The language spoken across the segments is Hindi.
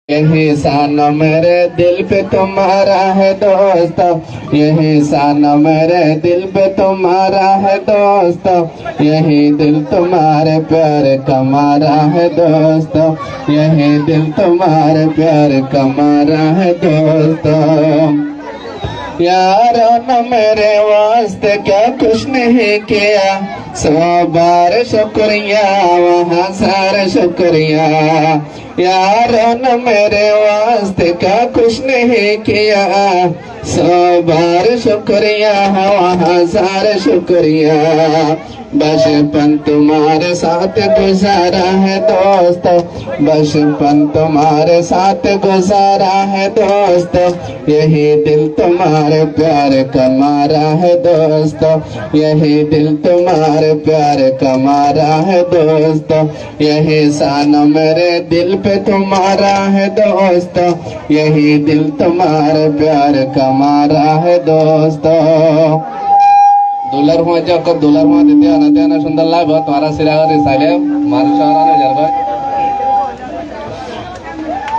यही सान मेरे दिल पे तुम्हारा है दोस्तों, यही सान मेरे दिल पे तुम्हारा है दोस्तों, यही दिल तुम्हारे प्यार कमारा है दोस्तों, यही दिल तुम्हारे प्यार कमारा है दोस्तों। यारों ने मेरे वास्ते क्या कुछ नहीं किया, 100 बार शुक्रिया वहाँ सारा शुक्रिया। यारों ने मेरे वास्ते क्या कुछ नहीं किया, 100 बार शुक्रिया वहाँ सारा शुक्रिया। बचपन तुम्हारे साथ गुजारा है दोस्तों, बचपन तुम्हारे साथ गुजारा है दोस्तों, यही दिल तुम्हारे प्यार कमारा है दोस्तों, यही दिल तुम्हारे प्यार कमारा है दोस्तों, यही सान मेरे दिल पे तुम्हारा है दोस्तों, यही दिल तुम्हारे प्यार कमारा है दोस्तों। दुलर हुआ जब कर दुलर हुआ देते आना आना सुंदर लाभ तुम्हारा सिरागर रिसाले मारू शाराने जरबा।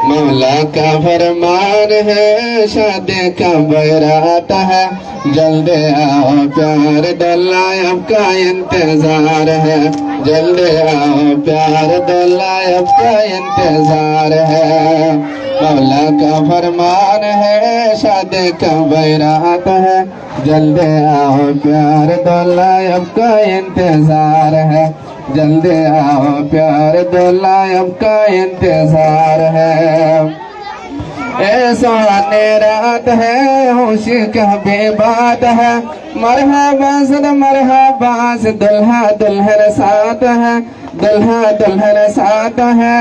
मौला का फरमान है शादी का बरात है, जल्दी आओ प्यार दलायब का इंतजार है, जल्दी आओ प्यार दलायब का इंतजार है। मौला का फरमान है शादी का बरात है, जल्दी आओ प्यार दलायब का इंतजार है, जल्दी आओ प्यार दलायब का इंतजार है। ऐसा रात है होशी का बेबात है, मरहबा सद मरहबा से दुल्हा दुल्हन साथ है, दुल्हा दुल्हन साथ है।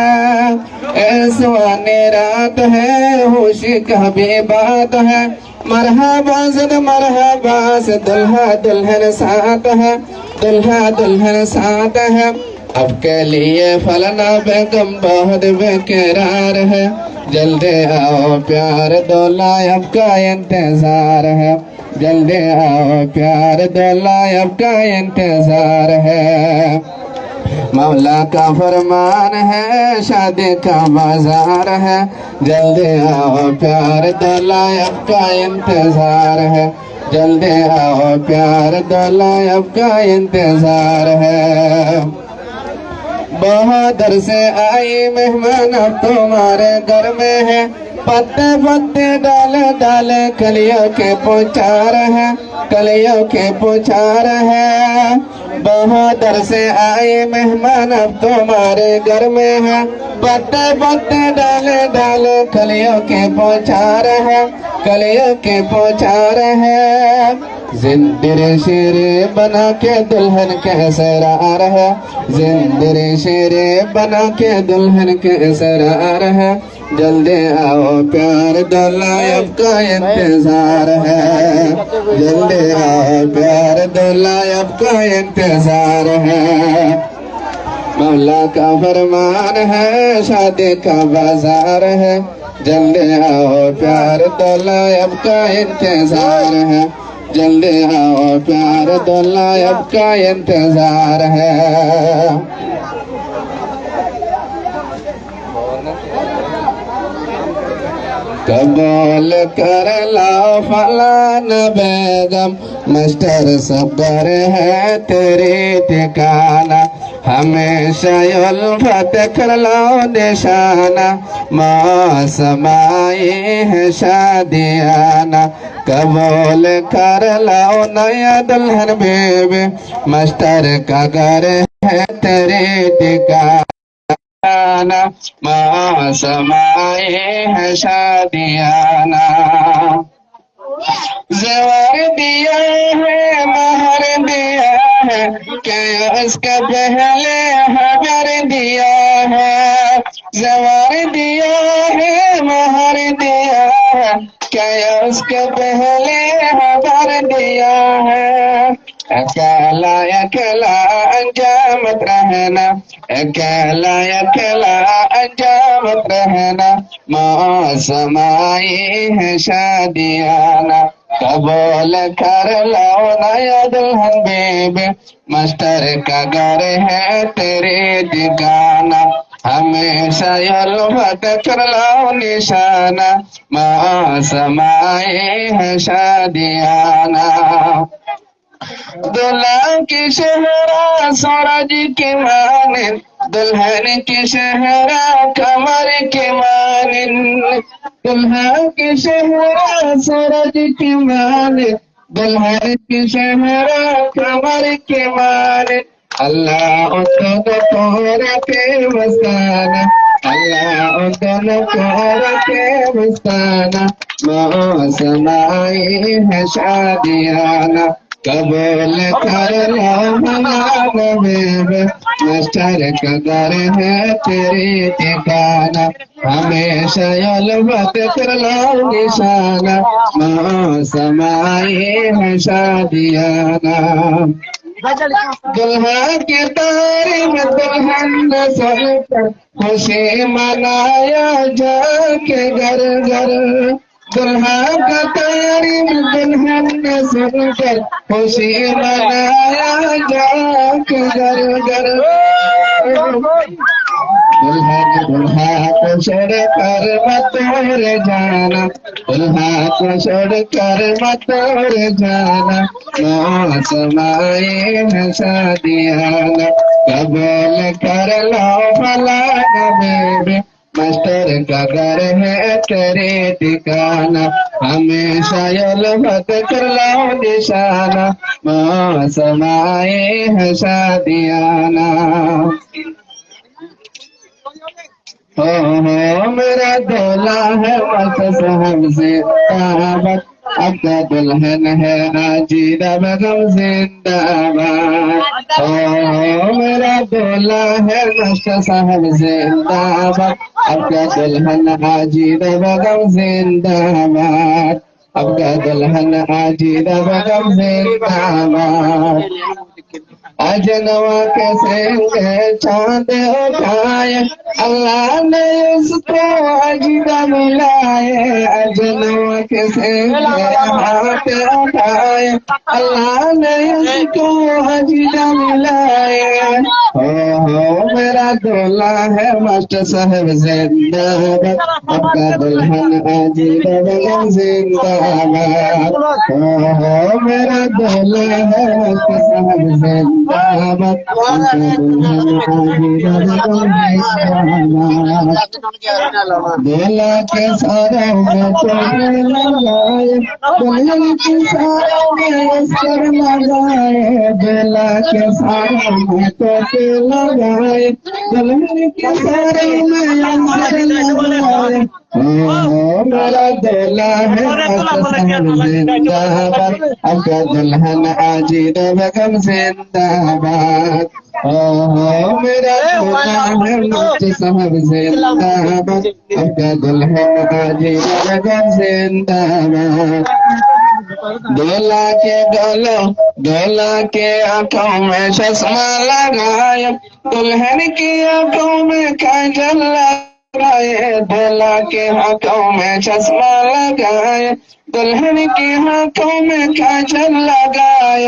ऐसा रात है होशी का बेबात है, मरहबा सद मरहबा से दुल्हा दुल्हन साथ है, दुल्हा दुल्हन साथ है। अब के लिए फलना बेगम बहुत बेकरार है, जल्दी आओ प्यार दौलायब का इंतजार है, जल्दी आओ प्यार दौलायब का इंतजार है। मौला का फरमान है शादी का बाजार है, जल्दी आओ प्यार दौलायब का इंतजार है, जल्दी आओ प्यार दौलायब का इंतजार है। बहादुर से आई मेहमान अब तुम्हारे घर में है, पत्ते पत्ते डाले डाले कलियों के पुचार है, कलियों के पुचार है। बहादुर से आई मेहमान अब तुम्हारे घर में है, पत्ते पत्ते डाले डाले कलियों के पुचार है, कलियों के पुचार है। जिंदरे शेरे बना के दुल्हन के सरार है, जिंदरे शेरे बना के दुल्हन के सरार है, जल्दी आओ प्यार दलायब का इंतजार है, जल्दी आओ प्यार दलायब का इंतजार है। मौला का फरमान है शादी का बाजार है, जल्दी आओ प्यार दलायब का इंतजार है, जल्दी आओ प्यार दलायब का इंतजार है। कबूल कर लो फलान बेगम, मास्टर सबर है तेरे ठिकाना, हमेशा उल्फत कर लो निशाना, मौसमाई है शादियाना। कबूल कर लो नया दुल्हन बेबी, मास्टर का घर है तेरे ठिकाना, मौसमाई है शादियाना। ज़वार दिया है महर दिया है, क्या उसका पहले हबर दिया है, ज़वार दिया है महर दिया है, क्या उसका पहले हबर दिया है। अकेला अकेला अंजामत रहना, अकेला अकेला अंजामत रहना, मौसमाई है शादियाना। कबूल कर लो नया दुल्हन बेबी, मास्टर का घर है तेरे ठिकाना, हमेशा यलवत कर लो निशाना, मौसमाए है शादियाना। दुल्हा की शहरा सूरज के माने, दुल्हन की शहरा कमर के माने। दुल्हा की शहरा सूरज के माने, दुल्हन की शहरा कमर के माने। अल्लाह दोनों को रखे मस्ताना, अल्लाह दोनों को रखे मस्ताना, मौसमाए है शादियाना। कबूल कर लो हमारा बेबे, मास्टर कदर है तेरी ठिकाना। हमेशा यलवत कर लो निशाना, मौसमाए है शादियाना। दुल्हा के तारीफ दुल्हन ने सुनकर खुशी मनाया जाके घर घर। दुल्हा का तारीफ दुल्हन ने सुनकर खुशी मनाया जाके घर घर। दुल्हा को छोड़ कर मत जाना, दुल्हा को छोड़ कर मत जाना, मौसमाए है शादियाना। कबूल कर लो भला बेबे, मास्टर का घर है तेरे ठिकाना। हमेशा यलवत कर लो निशाना, मौसमाए है शादियाना। हो मेरा दूल्हा है मस्त साहब जिंदाबाद, आपका दुल्हन है आजीदा बेगम जिंदाबाद। हो मेरा दूल्हा है मस्त साहब जिंदाबाद, आपका दुल्हन आजीदा बेगम जिंदाबाद, आपका दुल्हन आजीदा बेगम जिंदाबाद। आज नवा कैसे चांद उठाए, अल्लाह ने उसको अजीदा मिलाए। आज नवा कैसे हाथ उठाए, अल्लाह ने उसको अजीदा मिलाए। हो मेरा दूल्हा है मास्टर साहब जिंदाबाद, आपका दुल्हन अजीदा बेगम जिंदाबाद। हो मेरा दूल्हा है मास्टर साहब जिंदाबाद, आपका दुल्हन अजीदा बेगम जिंदाबाद। दूल्हा के सारों में चोर लगाए, दुल्हन के सारों में अस्तर लगाए। दूल्हा के सारों में चोर लगाए, दुल्हन के सारों में अस्तर लगाए। मेरा दूल्हा है मस्त साहब जिंदाबाद, आपका दुल्हन आजीदा बेगम जिंदाबाद। मेरा दूल्हा है मस्त साहब जिंदाबाद, आपका दुल्हन आजीदा बेगम जिंदाबाद। दूल्हा के आंखों में चश्मा लगाए, दुल्हन की आंखों में काजल लगाए। दूल्हा के आंखों में चश्मा लगाए, दुल्हन की आंखों में काजल लगाए।